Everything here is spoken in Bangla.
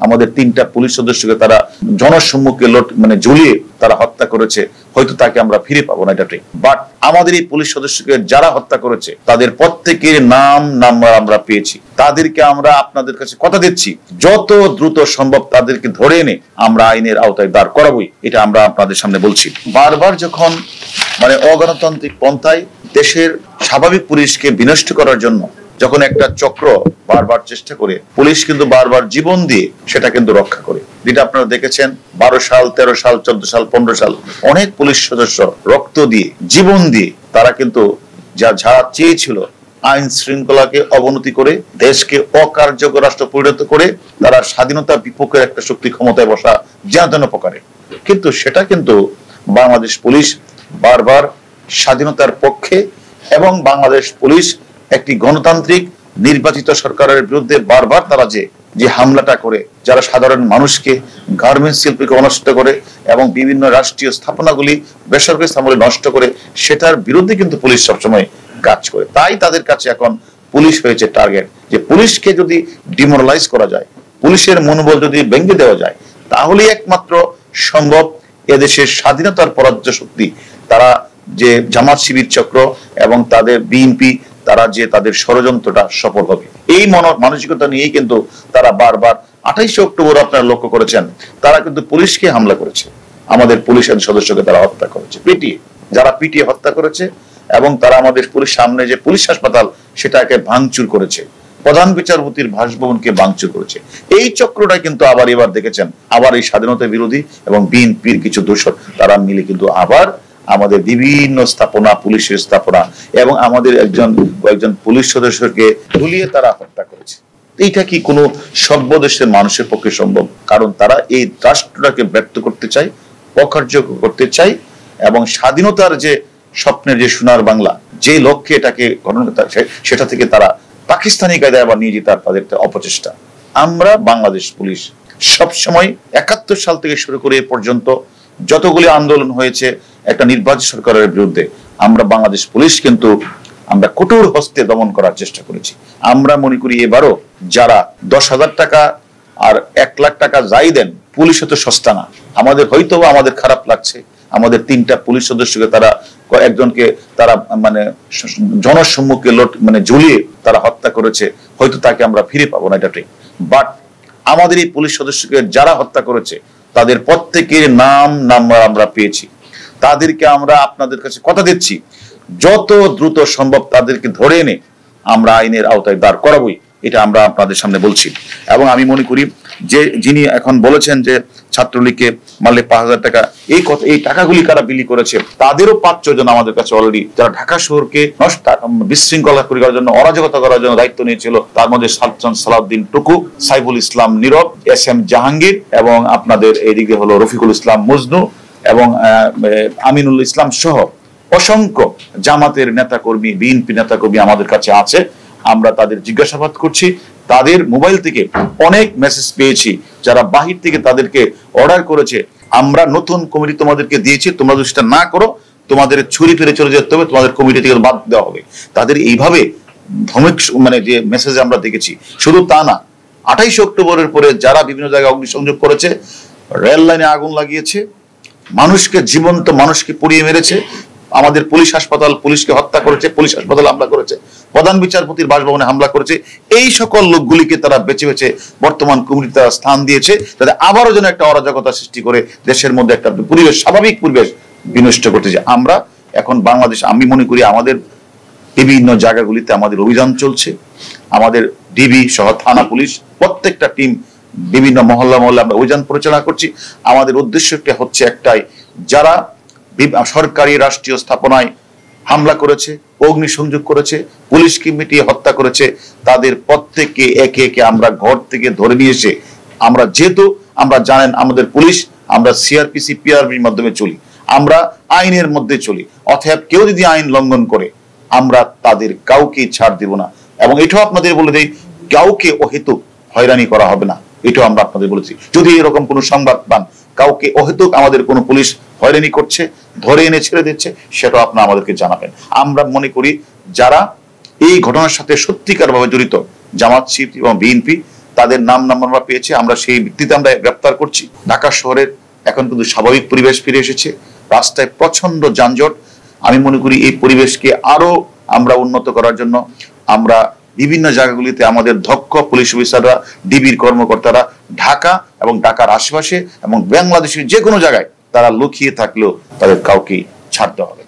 আমাদের 3টা পুলিশ সদস্যকে তারা জনসম্মুখে ঝুলিয়ে তারা হত্যা করেছে, হয়তো তাকে আমরা ফিরে পাবো না, এটা ঠিক। বাট আমাদের এই পুলিশ সদস্যকে যারা হত্যা করেছে তাদের প্রত্যেকের নাম নাম্বার আমরা পেয়েছি। তাদেরকে আমরা আপনাদের কাছে কথা দিচ্ছি, যত দ্রুত সম্ভব তাদেরকে ধরে এনে আমরা আইনের আওতায় দাঁড় করাবোই, এটা আমরা আপনাদের সামনে বলছি। বারবার যখন অগণতান্ত্রিক পন্থায় দেশের স্বাভাবিক পুলিশকে বিনষ্ট করার জন্য যখন একটা চক্র বারবার চেষ্টা করে, পুলিশ কিন্তু বারবার জীবন দিয়ে সেটা কিন্তু রক্ষা করে। যেটা আপনারা দেখেছেন 12 সাল, 13 সাল, 14 সাল, 15 সাল অনেক পুলিশ সদস্য রক্ত দিয়ে, জীবন দিয়ে তারা কিন্তু যা চেয়েছিল আইন শৃঙ্খলাকে অবনতি করে দেশকে অকার্যকর রাষ্ট্র পরিণত করে তারা স্বাধীনতা বিপক্ষের একটা শক্তি ক্ষমতায় বসা যেন প্রকারে। কিন্তু সেটা কিন্তু বাংলাদেশ পুলিশ বারবার স্বাধীনতার পক্ষে এবং বাংলাদেশ পুলিশ একটি গণতান্ত্রিক নির্বাচিত সরকারের বিরুদ্ধে বারবার তারা যে হামলাটা করে, যারা সাধারণ মানুষকে, গার্মেন্টস শিল্পীকে নষ্ট করে এবং বিভিন্ন রাষ্ট্রীয় স্থাপনাগুলি, বেসরকারি স্থাপনাগুলি নষ্ট করে, সেটার বিরুদ্ধে কিন্তু পুলিশ সবসময় কাজ করে। তাই তাদের কাছে এখন পুলিশ হয়েছে টার্গেট, যে পুলিশকে যদি ডিমোরালাইজ করা যায়, পুলিশের মনোবল যদি ভেঙে দেওয়া যায়, তাহলেই একমাত্র সম্ভব এদেশের স্বাধীনতার পরাজ্য শক্তি তারা যে জামাত শিবির চক্র এবং তাদের বিএনপি তারা তাদের ষড়যন্ত্রটা সফল হবে। এই মানসিকতা নিয়েই কিন্তু তারা বারবার 28 অক্টোবর আপনারা লক্ষ্য করেছেন, তারা কিন্তু পুলিশকে হামলা করেছে, আমাদের পুলিশের সদস্যকে তারা হত্যা করেছে, পিটিয়ে হত্যা করেছে এবং তারা আমাদের পুলিশ সামনে যে পুলিশ হাসপাতাল সেটাকে ভাঙচুর করেছে, প্রধান বিচারপতির বাসভবনকে ভাঙচুর করেছে। এই চক্রটা কিন্তু আবার এবার দেখেছেন, আবার এই স্বাধীনতা বিরোধী এবং বিএনপির কিছু দোসর তারা মিলে কিন্তু আবার আমাদের বিভিন্ন স্থাপনা, পুলিশের স্থাপনা এবং আমাদের কয়েকজন পুলিশ সদস্যকে ঝুলিয়ে তারা হত্যা করেছে। এইটা কি কোনো সভ্য দেশের মানুষের পক্ষে সম্ভব? কারণ তারা এই রাষ্ট্রটাকে ব্যর্থ করতে চায়, অকার্যকর করতে চায় এবং স্বাধীনতার যে স্বপ্নের যে সোনার বাংলা, যে লক্ষ্যে এটাকে গঠন করতে, সেটা থেকে তারা পাকিস্তানি কায়দায় আবার নিয়ে যেতে তাদের অপচেষ্টা। আমরা বাংলাদেশ পুলিশ সবসময় 71 সাল থেকে শুরু করে এ পর্যন্ত যতগুলি আন্দোলন হয়েছে একটা নির্বাচিত সরকারের বিরুদ্ধে, আমরা বাংলাদেশ পুলিশ কিন্তু আমরা কঠোর হস্তে দমন করার চেষ্টা করেছি। আমরা মনে করি এবারও যারা 10,000 টাকা আর 1 লাখ টাকা যাই দেন, পুলিশ তো সস্তা না। হয়তো আমাদের খারাপ লাগছে, আমাদের 3টা পুলিশ সদস্যকে তারা একজনকে তারা জনসম্মুখে ঝুলিয়ে তারা হত্যা করেছে, হয়তো তাকে আমরা ফিরে পাবো না, এটা ঠিক। বাট আমাদের এই পুলিশ সদস্যকে যারা হত্যা করেছে তাদের প্রত্যেকের নাম নাম্বার আমরা পেয়েছি। তাদেরকে আমরা আপনাদের কাছে কথা দিচ্ছি, যত দ্রুত সম্ভব তাদেরকে ধরে এনে আমরা আইনের আওতায় দাঁড় করাবোই, এটা আমরা আপনাদের সামনে বলছি। এবং আমি মনে করি যে যিনি এখন বলেছেন যে ছাত্রলীগকে মারলে 5,000 টাকা, এই টাকাগুলি কারা বিলি করেছে, তাদেরও 5-6 জন আমাদের কাছে অলরেডি, যারা ঢাকা শহরকে বিশৃঙ্খলা করার জন্য, অরাজকতা করার জন্য দায়িত্ব নিয়েছিল। তার মধ্যে সালাউদ্দিন টুকু, সাইফুল ইসলাম নীরব, SM জাহাঙ্গীর এবং আপনাদের এইদিকে হলো রফিকুল ইসলাম মজনু এবং আমিনুল ইসলাম সহ অসংখ্য জামাতের নেতাকর্মী, বিএনপি নেতাকর্মী আমাদের কাছে আছে। আমরা তাদের জিজ্ঞাসাবাদ করছি, তাদের মোবাইল থেকে অনেক মেসেজ পেয়েছি, যারা বাহির থেকে তাদেরকে অর্ডার করেছে, আমরা নতুন কমিটি তোমাদেরকে দিয়েছি, তোমরা যদি সেটা না করো তোমাদের ছুরি ফিরে চলে যেতে হবে, তোমাদের কমিটি থেকে বাদ দেওয়া হবে। তাদের এইভাবে ধমক যে মেসেজ আমরা দেখেছি। শুধু তা না, 28 অক্টোবরের পরে যারা বিভিন্ন জায়গায় অগ্নিসংযোগ করেছে, রেল লাইনে আগুন লাগিয়েছে, জীবন্ত মানুষকে পুড়িয়ে মেরেছে, আমাদের পুলিশ হাসপাতাল, পুলিশকে হত্যা করেছে, পুলিশ হাসপাতাল হামলা করেছে, প্রধান বিচারপতির বাসভবনে হামলা করেছে, এই সকল লোকগুলিকে তারা বেছে বেছে বর্তমান কমিটিতে তারা স্থান দিয়েছে, যাতে আবারও যেন একটা অরাজকতা সৃষ্টি করে দেশের মধ্যে একটা পরিবেশ, স্বাভাবিক পরিবেশ বিনষ্ট করতে চায়। আমরা এখন বাংলাদেশ, আমি মনে করি আমাদের বিভিন্ন জায়গাগুলিতে আমাদের অভিযান চলছে, আমাদের ডিবি সহ থানা পুলিশ প্রত্যেকটা টিম বিভিন্ন মহল্লা আমরা অভিযান পরিচালনা করছি। আমাদের উদ্দেশ্যটা হচ্ছে একটাই, যারা সরকারি রাষ্ট্রীয় স্থাপনায় হামলা করেছে, অগ্নিসংযোগ করেছে, পুলিশকে মিটিয়ে হত্যা করেছে, তাদের প্রত্যেককে একে একে আমরা ঘর থেকে ধরে নিয়ে এসে, যেহেতু আমরা জানেন আমাদের পুলিশ, আমরা CRPC PRBর মাধ্যমে চলি, আমরা আইনের মধ্যে চলি, অতএব কেউ যদি আইন লঙ্ঘন করে আমরা তাদের কাউকে ছাড় দিব না। এবং এটাও আপনাদের বলে দেই, কাউকে অহেতুক হয়রানি করা হবে না, এটাও আমরা আপনাদের বলেছি। যদি এরকম কোনো সংবাদ পান কাউকে অহেতুক আমাদের কোনো পুলিশ হয়রানি করছে, ধরে এনে ছেড়ে দিচ্ছে, সেটাও আপনারা আমাদেরকে জানাবেন। আমরা মনে করি যারা এই ঘটনার সাথে সত্যিকার ভাবে জড়িত, জামাত শিবির এবং বিএনপি, তাদের নাম আমরা পেয়েছি, আমরা সেই ভিত্তিতে আমরা গ্রেপ্তার করছি। ঢাকা শহরের এখন কিন্তু স্বাভাবিক পরিবেশ ফিরে এসেছে, রাস্তায় প্রচন্ড যানজট। আমি মনে করি এই পরিবেশকে আরো আমরা উন্নত করার জন্য আমরা বিভিন্ন জায়গাগুলিতে আমাদের দক্ষ পুলিশ অফিসাররা, ডিবির কর্মকর্তারা ঢাকা এবং ঢাকার আশেপাশে এবং বাংলাদেশের যে কোনো জায়গায় তারা লুকিয়ে থাকলেও তাদের কাউকে ছাড়তে হবে।